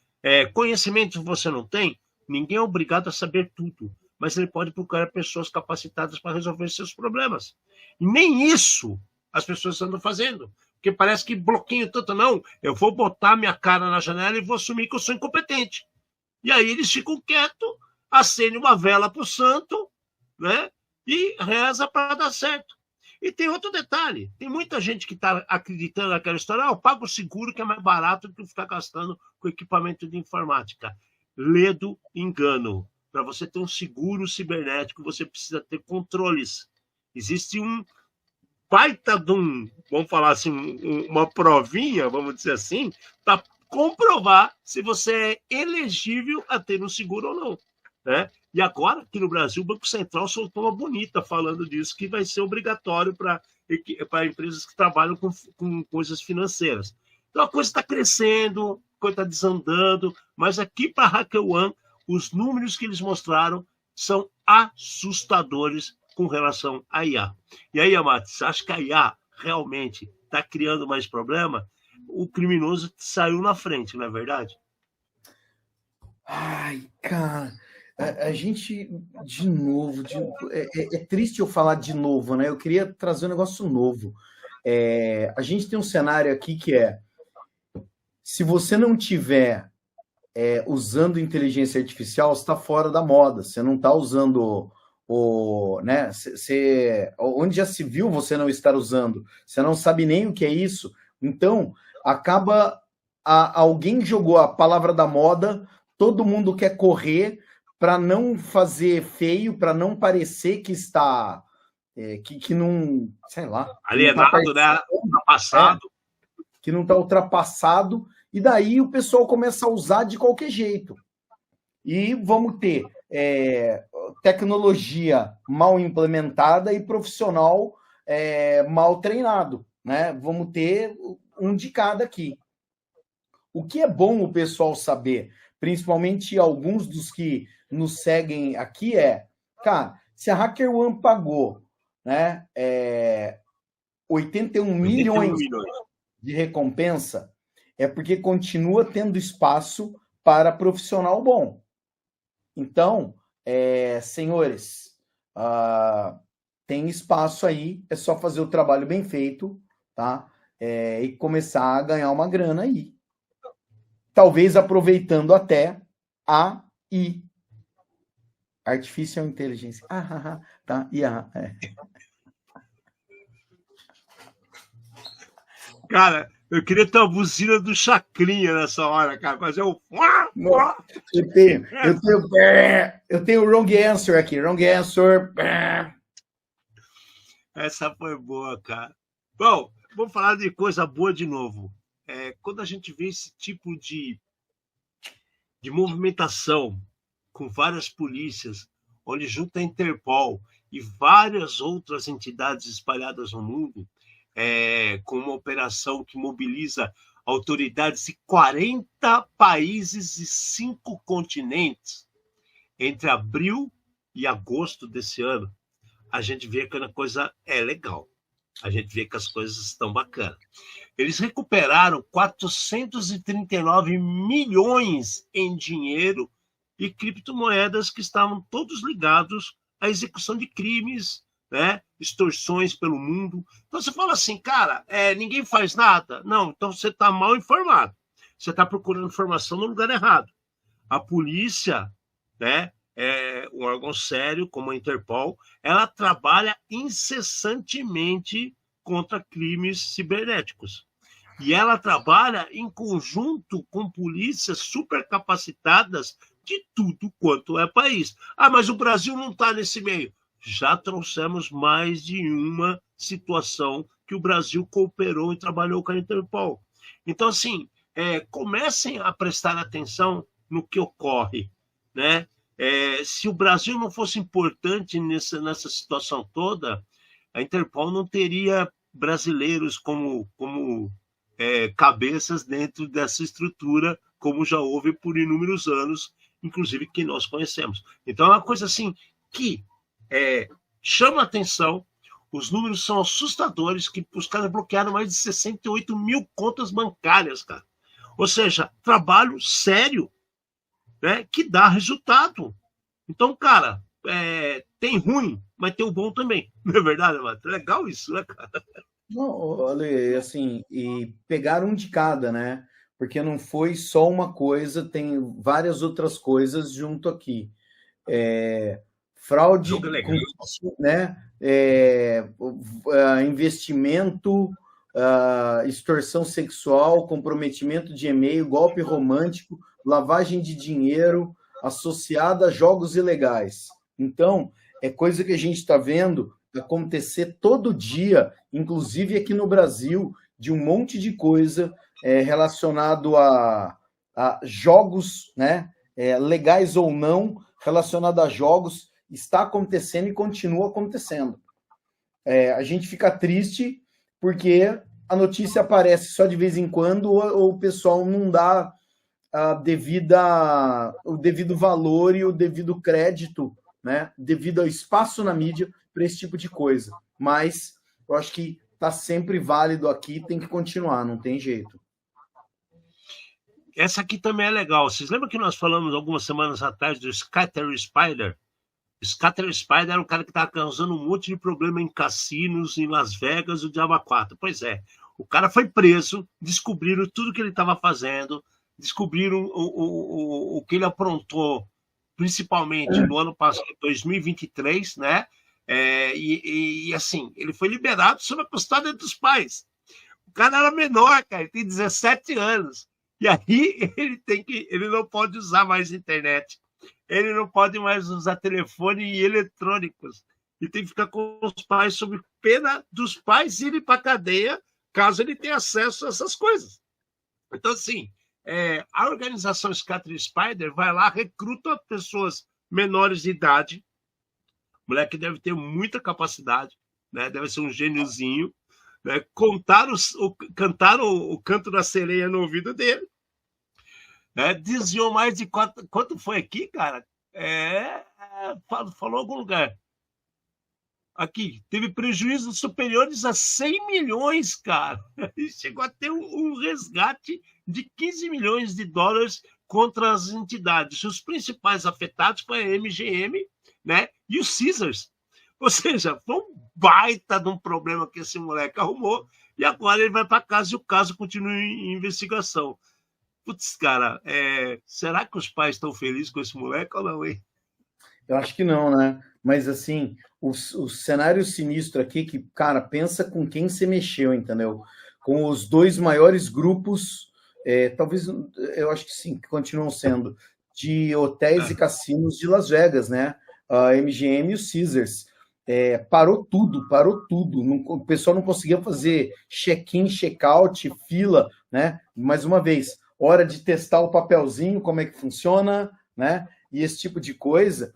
Speaker 2: Conhecimento você não tem, ninguém é obrigado a saber tudo, mas ele pode procurar pessoas capacitadas para resolver seus problemas. E nem isso as pessoas andam fazendo. Porque parece que bloqueio tanto, não, eu vou botar minha cara na janela e vou assumir que eu sou incompetente. E aí eles ficam quietos, acendem uma vela para o santo, né? E reza para dar certo. E tem outro detalhe, tem muita gente que está acreditando naquela história: eu pago o seguro que é mais barato do que ficar gastando com equipamento de informática. Ledo engano. Para você ter um seguro cibernético, você precisa ter controles. Existe um baita de vamos falar assim, uma provinha, vamos dizer assim, para comprovar se você é elegível a ter um seguro ou não. Né? E agora, aqui no Brasil, o Banco Central soltou uma bonita falando disso, que vai ser obrigatório para empresas que trabalham com coisas financeiras. Então, a coisa está crescendo, a coisa está desandando, mas aqui para a HackerOne, os números que eles mostraram são assustadores com relação à IA. E aí, Amate, você acha que a IA realmente está criando mais problema? O criminoso saiu na frente, não é verdade?
Speaker 3: Ai, cara, a gente, de novo, é triste eu falar de novo, né? Eu queria trazer um negócio novo. A gente tem um cenário aqui que se você não tiver usando inteligência artificial, você está fora da moda, você não está usando né? Onde já se viu você não estar usando, você não sabe nem o que é isso, então acaba alguém jogou a palavra da moda, todo mundo quer correr para não fazer feio, para não parecer que está que não, sei lá,
Speaker 2: alienado, né? Ultrapassado.
Speaker 3: Que não está ultrapassado, e daí o pessoal começa a usar de qualquer jeito. E vamos ter tecnologia mal implementada e profissional mal treinado, né? Vamos ter um de cada aqui. O que é bom o pessoal saber, principalmente alguns dos que nos seguem aqui, cara, se a HackerOne pagou, né, 81 milhões de recompensa, é porque continua tendo espaço para profissional bom. Então, senhores, tem espaço aí, é só fazer o trabalho bem feito, tá? E começar a ganhar uma grana aí. Talvez aproveitando até AI. Artificial Intelligence. Tá? IA.
Speaker 2: Cara, eu queria ter uma buzina do Chacrinha nessa hora, cara. Fazer o.
Speaker 3: Eu tenho wrong answer aqui. Wrong answer.
Speaker 2: Essa foi boa, cara. Bom, vamos falar de coisa boa de novo. Quando a gente vê esse tipo de de movimentação com várias polícias, onde junta a Interpol e várias outras entidades espalhadas no mundo, com uma operação que mobiliza autoridades de 40 países e 5 continentes, entre abril e agosto desse ano, a gente vê que a coisa é legal. A gente vê que as coisas estão bacanas. Eles recuperaram 439 milhões em dinheiro e criptomoedas que estavam todos ligados à execução de crimes, né? Extorsões pelo mundo. Então você fala assim, cara, ninguém faz nada? Não, então você está mal informado. Você está procurando informação no lugar errado. A polícia, né, é um órgão sério como a Interpol, ela trabalha incessantemente contra crimes cibernéticos. E ela trabalha em conjunto com polícias supercapacitadas de tudo quanto é país. Ah, mas o Brasil não está nesse meio. Já trouxemos mais de uma situação que o Brasil cooperou e trabalhou com a Interpol. Então, assim, comecem a prestar atenção no que ocorre, né? Se o Brasil não fosse importante nessa situação toda, a Interpol não teria brasileiros como cabeças dentro dessa estrutura, como já houve por inúmeros anos, inclusive que nós conhecemos. Então, é uma coisa assim que chama atenção. Os números são assustadores, que os caras bloquearam mais de 68 mil contas bancárias, cara. Ou seja, trabalho sério, né, que dá resultado. Então, cara, tem ruim, mas tem o bom também. Não é verdade, mano? Legal isso, né, cara?
Speaker 3: Não, olha, assim, e pegaram um de cada, né? Porque não foi só uma coisa, tem várias outras coisas junto aqui. Fraude,
Speaker 2: Jogo é legal.
Speaker 3: né? Investimento, extorsão sexual, comprometimento de e-mail, golpe romântico, lavagem de dinheiro associada a jogos ilegais. Então, é coisa que a gente está vendo acontecer todo dia, inclusive aqui no Brasil, de um monte de coisa relacionado a jogos, né? Legais ou não, relacionado a jogos, está acontecendo e continua acontecendo. A gente fica triste porque a notícia aparece só de vez em quando ou o pessoal não dá o devido valor e o devido crédito, né? Devido ao espaço na mídia para esse tipo de coisa. Mas eu acho que está sempre válido aqui, tem que continuar, não tem jeito.
Speaker 2: Essa aqui também é legal. Vocês lembram que nós falamos algumas semanas atrás do Scatter Spider? Scatter Spider era um cara que estava causando um monte de problema em cassinos, em Las Vegas, o Diabo 4. Pois é, o cara foi preso, descobriram tudo que ele estava fazendo, descobriram o que ele aprontou, principalmente no ano passado, 2023, né? E assim, ele foi liberado sob a custódia dos pais. O cara era menor, cara, ele tem 17 anos. E aí ele não pode usar mais internet. Ele não pode mais usar telefone e eletrônicos. E tem que ficar com os pais sob pena dos pais irem para a cadeia, caso ele tenha acesso a essas coisas. Então, assim, a organização Scatter Spider vai lá, recruta pessoas menores de idade. O moleque deve ter muita capacidade, né? Deve ser um gêniozinho. Né? Cantaram o canto da sereia no ouvido dele. Desviou mais de quanto foi aqui, cara? Falou em algum lugar. Aqui, teve prejuízos superiores a 100 milhões, cara. E chegou a ter um resgate de 15 milhões de dólares contra as entidades. Os principais afetados foi a MGM, né, e os Caesars. Ou seja, foi um baita de um problema que esse moleque arrumou e agora ele vai para casa e o caso continua em investigação. Putz, cara, será que os pais estão felizes com esse moleque ou não, hein?
Speaker 3: Eu acho que não, né? Mas, assim, o cenário sinistro aqui, que, cara, pensa com quem você mexeu, entendeu? Com os dois maiores grupos, talvez, eu acho que sim, que continuam sendo, de hotéis e cassinos de Las Vegas, né? A MGM e o Caesars. Parou tudo. O pessoal não conseguia fazer check-in, check-out, fila, né? Mais uma vez, hora de testar o papelzinho, como é que funciona, né? E esse tipo de coisa.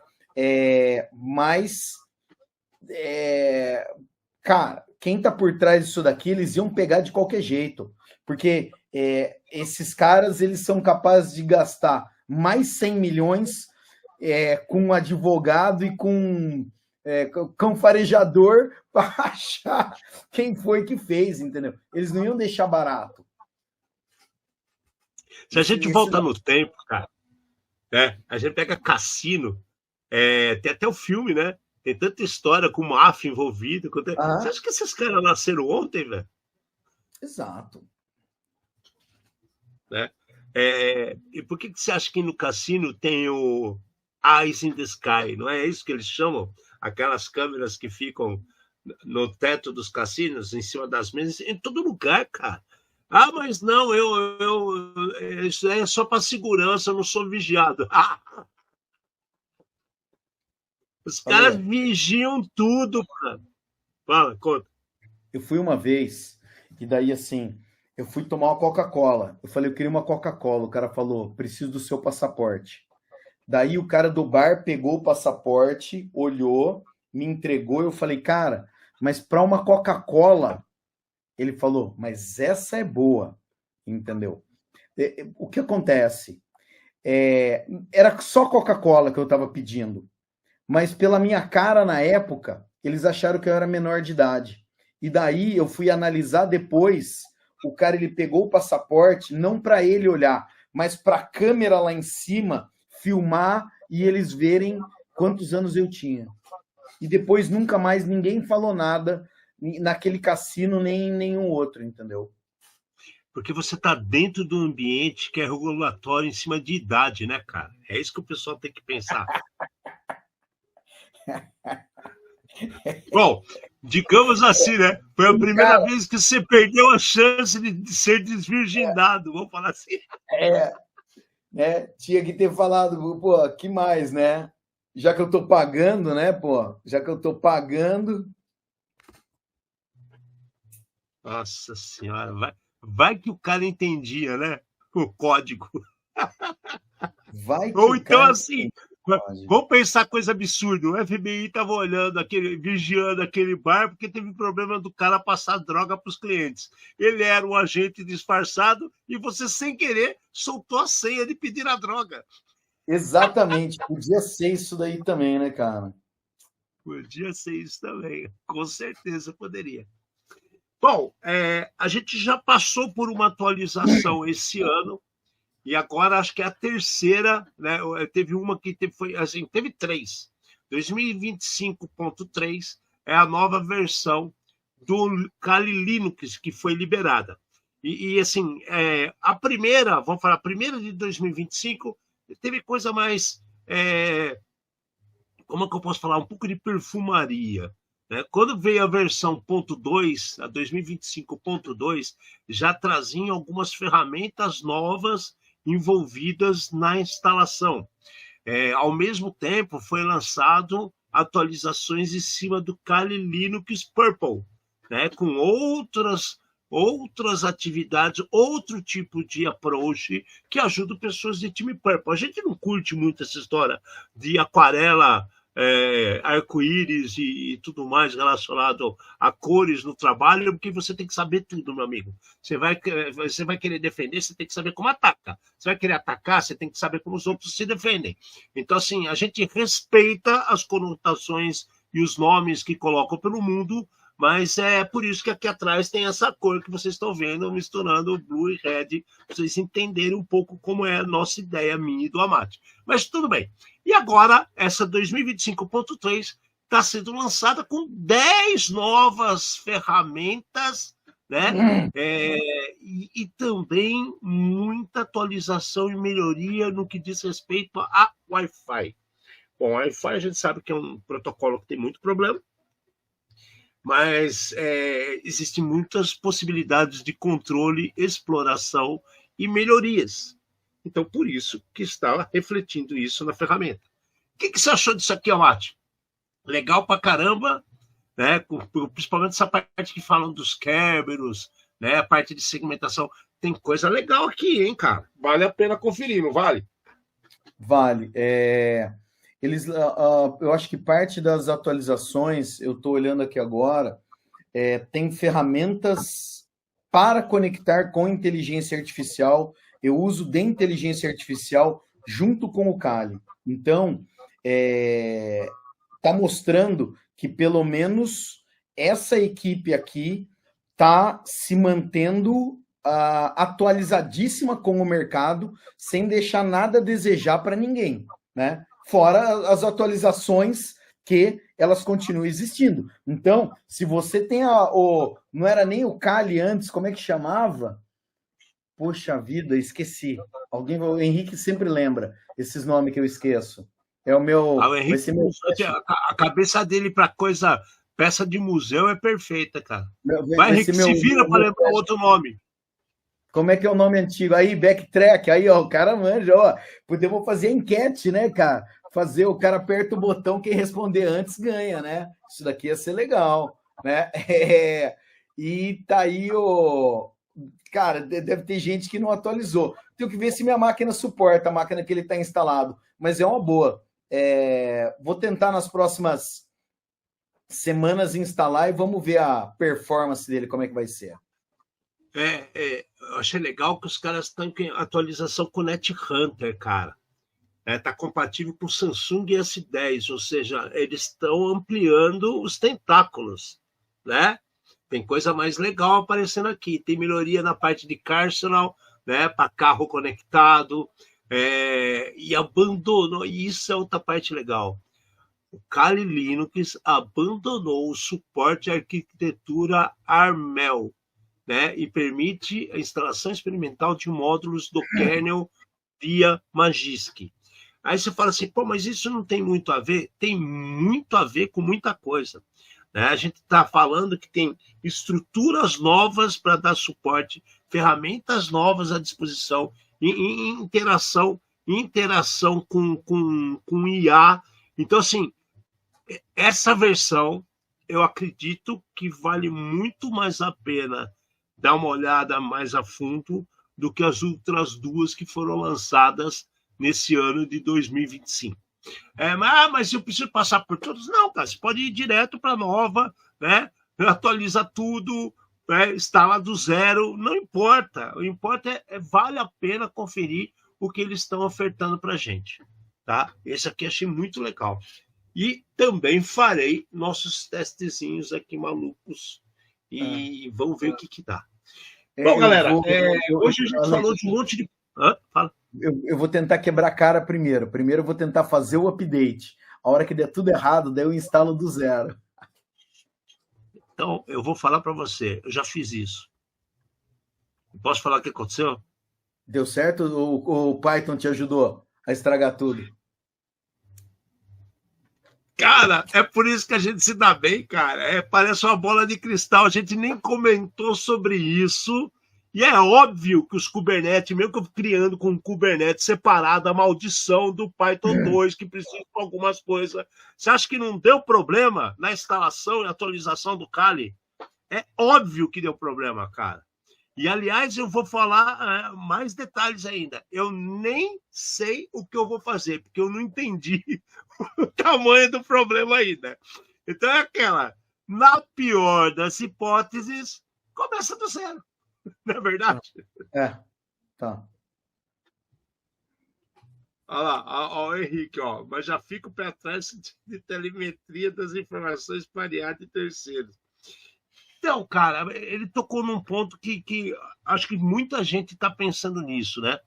Speaker 3: Mas, cara, quem tá por trás disso daqui, eles iam pegar de qualquer jeito. Porque esses caras, eles são capazes de gastar mais 100 milhões com um advogado e com cão farejador para achar quem foi que fez, entendeu? Eles não iam deixar barato.
Speaker 2: Se a gente voltar no tempo, cara, né? A gente pega Cassino, tem até o filme, né? Tem tanta história com máfia envolvida. Você acha que esses caras nasceram ontem, velho?
Speaker 3: Exato.
Speaker 2: Né? E por que você acha que no cassino tem o Eyes in the Sky? Não é isso que eles chamam? Aquelas câmeras que ficam no teto dos cassinos, em cima das mesas, em todo lugar, cara. Ah, mas não, isso é só para segurança, eu não sou vigiado. Os caras vigiam tudo, cara. Fala, conta.
Speaker 3: Eu fui uma vez, e daí assim, eu fui tomar uma Coca-Cola. Eu falei, eu queria uma Coca-Cola. O cara falou, preciso do seu passaporte. Daí o cara do bar pegou o passaporte, olhou, me entregou. Eu falei, cara, mas para uma Coca-Cola... Ele falou, mas essa é boa, entendeu? O que acontece? Era só Coca-Cola que eu estava pedindo, mas pela minha cara na época, eles acharam que eu era menor de idade. E daí eu fui analisar depois, o cara ele pegou o passaporte, não para ele olhar, mas para a câmera lá em cima, filmar e eles verem quantos anos eu tinha. E depois nunca mais ninguém falou nada naquele cassino, nem nenhum outro, entendeu?
Speaker 2: Porque você está dentro do ambiente que é regulatório em cima de idade, né, cara? É isso que o pessoal tem que pensar. Bom, digamos assim, né? Foi a primeira vez que você perdeu a chance de ser desvirgindado, vamos falar assim.
Speaker 3: Né? Tinha que ter falado, pô, que mais, né? Já que eu tô pagando, né, pô? Já que eu tô pagando...
Speaker 2: Nossa senhora, vai que o cara entendia, né? O código.
Speaker 3: Vai que
Speaker 2: ou
Speaker 3: o
Speaker 2: então,
Speaker 3: cara
Speaker 2: assim, vamos pensar coisa absurda. O FBI estava olhando, vigiando aquele bar, porque teve problema do cara passar droga para os clientes. Ele era um agente disfarçado e você, sem querer, soltou a senha de pedir a droga.
Speaker 3: Exatamente. Podia ser isso daí também, né, cara?
Speaker 2: Podia ser isso também. Com certeza poderia. Bom, a gente já passou por uma atualização esse ano, e agora acho que é a terceira, né? Teve uma que teve 3. 2025.3 é a nova versão do Kali Linux que foi liberada. E assim, a primeira, vamos falar, a primeira de 2025, teve coisa mais, como é que eu posso falar? Um pouco de perfumaria. Quando veio a versão .2, a 2025.2, já traziam algumas ferramentas novas envolvidas na instalação. Ao mesmo tempo, foi lançado atualizações em cima do Kali Linux Purple, com outras atividades, outro tipo de approach que ajuda pessoas de time Purple. A gente não curte muito essa história de aquarela, arco-íris e tudo mais relacionado a cores no trabalho, porque você tem que saber tudo, meu amigo. Você vai querer defender, você tem que saber como ataca. Você vai querer atacar, você tem que saber como os outros se defendem. Então, assim, a gente respeita as conotações e os nomes que colocam pelo mundo, mas é por isso que aqui atrás tem essa cor que vocês estão vendo, misturando blue e red, para vocês entenderem um pouco como é a nossa ideia, minha e do Amati. Mas tudo bem. E agora, essa 2025.3 está sendo lançada com 10 novas ferramentas, né? E também muita atualização e melhoria no que diz respeito a Wi-Fi. Bom, Wi-Fi a gente sabe que é um protocolo que tem muito problema, mas existem muitas possibilidades de controle, exploração e melhorias. Então, por isso que está refletindo isso na ferramenta. O que você achou disso aqui, Amati? Legal pra caramba, né? Principalmente essa parte que falam dos Kerberos, né? A parte de segmentação. Tem coisa legal aqui, hein, cara? Vale a pena conferir, não vale?
Speaker 3: Vale. Eu acho que parte das atualizações, eu estou olhando aqui agora, tem ferramentas para conectar com inteligência artificial. Eu uso de inteligência artificial junto com o Kali. Então, está mostrando que pelo menos essa equipe aqui está se mantendo atualizadíssima com o mercado, sem deixar nada a desejar para ninguém, né? Fora as atualizações que elas continuam existindo. Então, se você tem não era nem o Kali antes, como é que chamava? Poxa vida, esqueci. O Henrique sempre lembra esses nomes que eu esqueço. É o meu.
Speaker 2: O Henrique, a cabeça dele para peça de museu é perfeita, cara. Vai, Henrique, se vira para lembrar outro nome.
Speaker 3: Como é que é o nome antigo? Aí, backtrack, aí, ó, o cara manja, ó. Podemos fazer enquete, né, cara? O cara aperta o botão, quem responder antes ganha, né? Isso daqui ia ser legal, né? E tá aí Cara, deve ter gente que não atualizou. Tenho que ver se minha máquina suporta a máquina que ele está instalado, mas é uma boa. Vou tentar nas próximas semanas instalar e vamos ver a performance dele, como é que vai ser.
Speaker 2: Eu achei legal que os caras estão em atualização com o NetHunter, cara. Tá compatível com o Samsung S10, ou seja, eles estão ampliando os tentáculos, né? Tem coisa mais legal aparecendo aqui. Tem melhoria na parte de Carsenal, né? Para carro conectado, e abandonou. E isso é outra parte legal. O Kali Linux abandonou o suporte à arquitetura ARMEL, né? E permite a instalação experimental de módulos do kernel via Magisk. Aí você fala assim, pô, mas isso não tem muito a ver? Tem muito a ver com muita coisa. Né? A gente está falando que tem estruturas novas para dar suporte, ferramentas novas à disposição, interação com IA. Então, assim, essa versão, eu acredito que vale muito mais a pena dar uma olhada mais a fundo do que as outras duas que foram lançadas nesse ano de 2025. Mas eu preciso passar por todos? Não, cara, você pode ir direto para a nova, né? Atualiza tudo, né? Instala do zero, não importa. O importa vale a pena conferir o que eles estão ofertando para a gente. Tá? Esse aqui achei muito legal. E também farei nossos testezinhos aqui malucos e vamos ver o que dá. Bom, galera, hoje a gente falou de um monte de... Fala.
Speaker 3: Eu vou tentar quebrar a cara primeiro. Primeiro eu vou tentar fazer o update. A hora que der tudo errado, daí eu instalo do zero.
Speaker 2: Então, eu vou falar para você. Eu já fiz isso. Posso falar o que aconteceu?
Speaker 3: Deu certo? O Python te ajudou a estragar tudo?
Speaker 2: Cara, é por isso que a gente se dá bem, cara. Parece uma bola de cristal. A gente nem comentou sobre isso. E é óbvio que os Kubernetes, mesmo que eu criando com o Kubernetes separado, a maldição do Python 2, que precisa de algumas coisas. Você acha que não deu problema na instalação e atualização do Kali? É óbvio que deu problema, cara. E, aliás, eu vou falar mais detalhes ainda. Eu nem sei o que eu vou fazer, porque eu não entendi o tamanho do problema ainda. Então, é aquela, na pior das hipóteses, começa do zero. Não é verdade?
Speaker 3: Tá.
Speaker 2: Olha lá, ó, o Henrique, ó, mas já fica o pé atrás de telemetria das informações pareadas de terceiros. Então, cara, ele tocou num ponto que acho que muita gente está pensando nisso, né?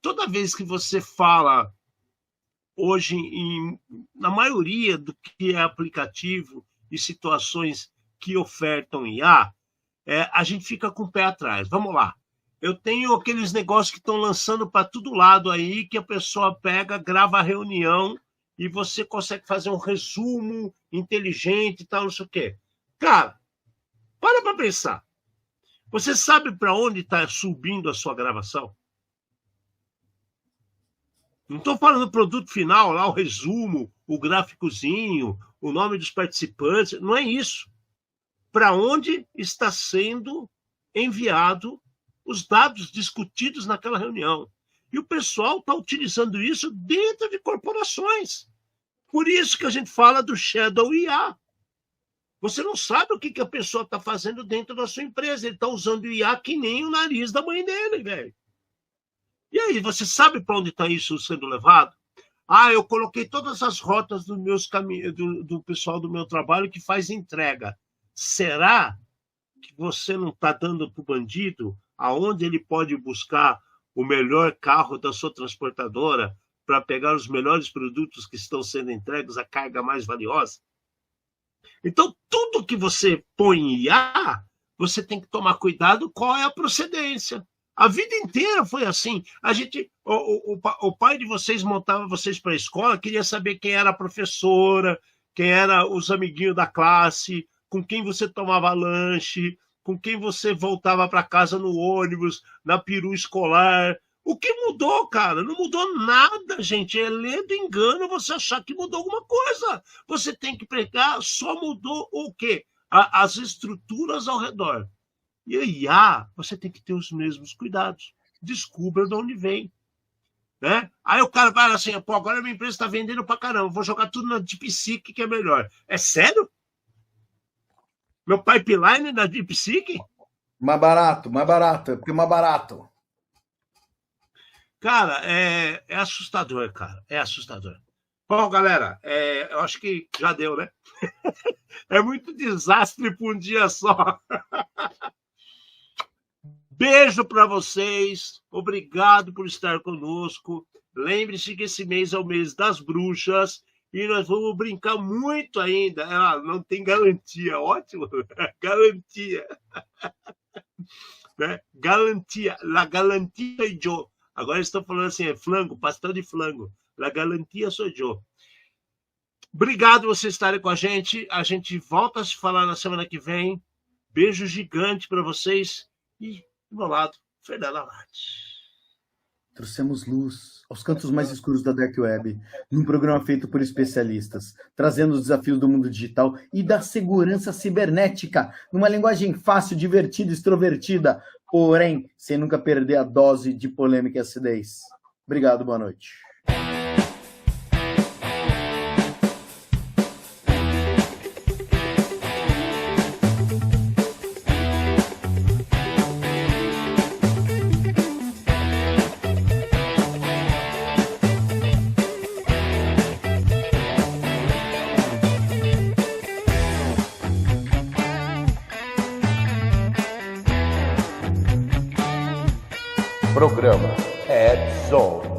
Speaker 2: Toda vez que você fala hoje, na maioria do que é aplicativo e situações que ofertam IA, a gente fica com o pé atrás. Vamos lá. Eu tenho aqueles negócios que estão lançando para todo lado aí, que a pessoa pega, grava a reunião e você consegue fazer um resumo inteligente e tal, não sei o quê. Cara, para pensar. Você sabe para onde está subindo a sua gravação? Não estou falando do produto final, lá o resumo, o gráficozinho, o nome dos participantes. Não é isso. Para onde está sendo enviado os dados discutidos naquela reunião. E o pessoal está utilizando isso dentro de corporações. Por isso que a gente fala do Shadow IA. Você não sabe o que a pessoa está fazendo dentro da sua empresa. Ele está usando o IA que nem o nariz da mãe dele, velho. E aí, você sabe para onde está isso sendo levado? Eu coloquei todas as rotas dos meus do pessoal do meu trabalho que faz entrega. Será que você não está dando para o bandido aonde ele pode buscar o melhor carro da sua transportadora para pegar os melhores produtos que estão sendo entregues, a carga mais valiosa? Então, tudo que você põe em IA, você tem que tomar cuidado qual é a procedência. A vida inteira foi assim. O pai de vocês montava vocês para a escola, queria saber quem era a professora, quem eram os amiguinhos da classe, com quem você tomava lanche, com quem você voltava para casa no ônibus, na peru escolar. O que mudou, cara? Não mudou nada, gente. É lendo engano você achar que mudou alguma coisa. Você tem que pegar, só mudou o quê? As estruturas ao redor. E o IA, você tem que ter os mesmos cuidados. Descubra de onde vem. Né? Aí o cara fala assim, pô, agora a minha empresa está vendendo pra caramba, vou jogar tudo na DeepSeek que é melhor. É sério? Meu pipeline na DeepSeek?
Speaker 3: Mais barato, é porque mais barato.
Speaker 2: Cara, é assustador, cara. É assustador. Bom, galera, eu acho que já deu, né? É muito desastre por um dia só. Beijo para vocês. Obrigado por estar conosco. Lembre-se que esse mês é o mês das bruxas e nós vamos brincar muito ainda. Não tem garantia. Ótimo. Garantia. Né? Garantia. La garantia soy yo. Agora estão falando assim, flango, pastel de flango. La garantia soy yo. Obrigado por vocês estarem com a gente. A gente volta a se falar na semana que vem. Beijo gigante para vocês. E do meu lado, Fernando Abate.
Speaker 3: Trouxemos luz aos cantos mais escuros da Dark Web, num programa feito por especialistas, trazendo os desafios do mundo digital e da segurança cibernética, numa linguagem fácil, divertida, extrovertida, porém, sem nunca perder a dose de polêmica e acidez. Obrigado, boa noite.
Speaker 1: Programa Ed Zone.